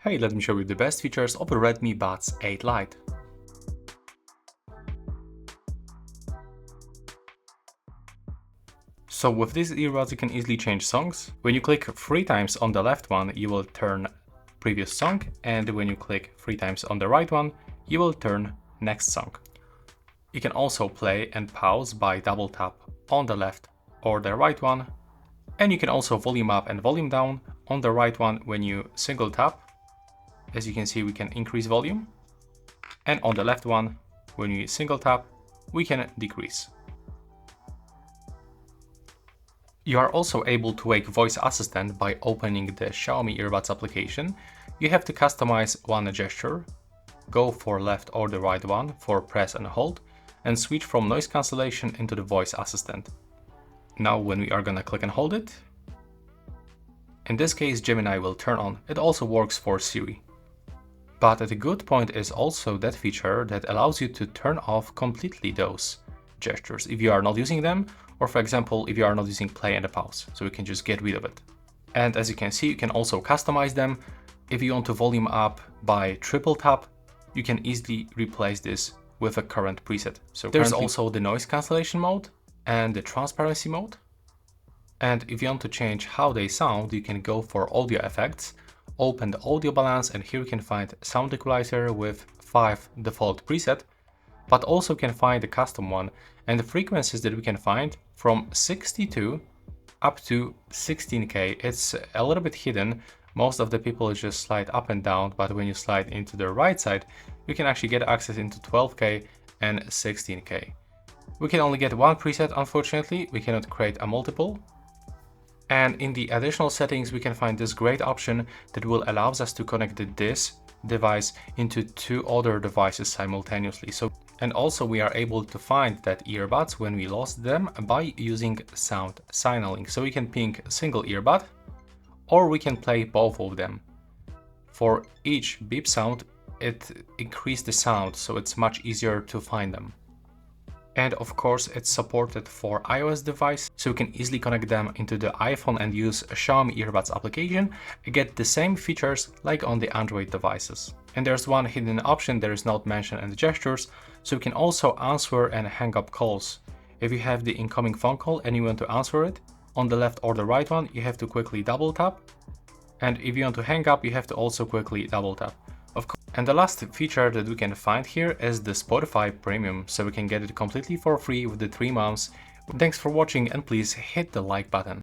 Hey, let me show you the best features of the Redmi Buds 8 Lite. So with these earbuds you can easily change songs. When you click 3 times on the left one, you will turn previous song, and when you click 3 times on the right one, you will turn next song. You can also play and pause by double tap on the left or the right one, and you can also volume up and volume down on the right one when you single tap. As you can see, we can increase volume, and on the left one, when we single tap, we can decrease. You are also able to wake voice assistant by opening the Xiaomi Earbuds application. You have to customize one gesture, go for left or the right one for press and hold, and switch from noise cancellation into the voice assistant. Now when we are gonna click and hold it, in this case Gemini will turn on. It also works for Siri. But the good point is also that feature that allows you to turn off completely those gestures if you are not using them, or for example, if you are not using play and pause, so you can just get rid of it. And as you can see, you can also customize them. If you want to volume up by triple tap, you can easily replace this with a current preset. So there's also the noise cancellation mode and the transparency mode. And if you want to change how they sound, you can go for audio effects, open the audio balance, and here you can find sound equalizer with 5 default preset, but also can find the custom one, and the frequencies that we can find from 62 up to 16K. It's a little bit hidden. Most of the people just slide up and down, but when you slide into the right side, you can actually get access into 12K and 16K. We can only get one preset, unfortunately. We cannot create a multiple. And in the additional settings, we can find this great option that will allow us to connect this device into 2 other devices simultaneously. And also we are able to find that earbuds when we lost them by using sound signaling. So we can ping a single earbud, or we can play both of them. For each beep sound, it increases the sound, so it's much easier to find them. And of course, it's supported for iOS device, so you can easily connect them into the iPhone and use a Xiaomi Earbuds application and get the same features like on the Android devices. And there's one hidden option that is not mentioned in the gestures, so you can also answer and hang up calls. If you have the incoming phone call and you want to answer it, on the left or the right one, you have to quickly double tap. And if you want to hang up, you have to also quickly double tap. Of course. And the last feature that we can find here is the Spotify Premium, so we can get it completely for free with the 3 months. Thanks for watching, and please hit the like button.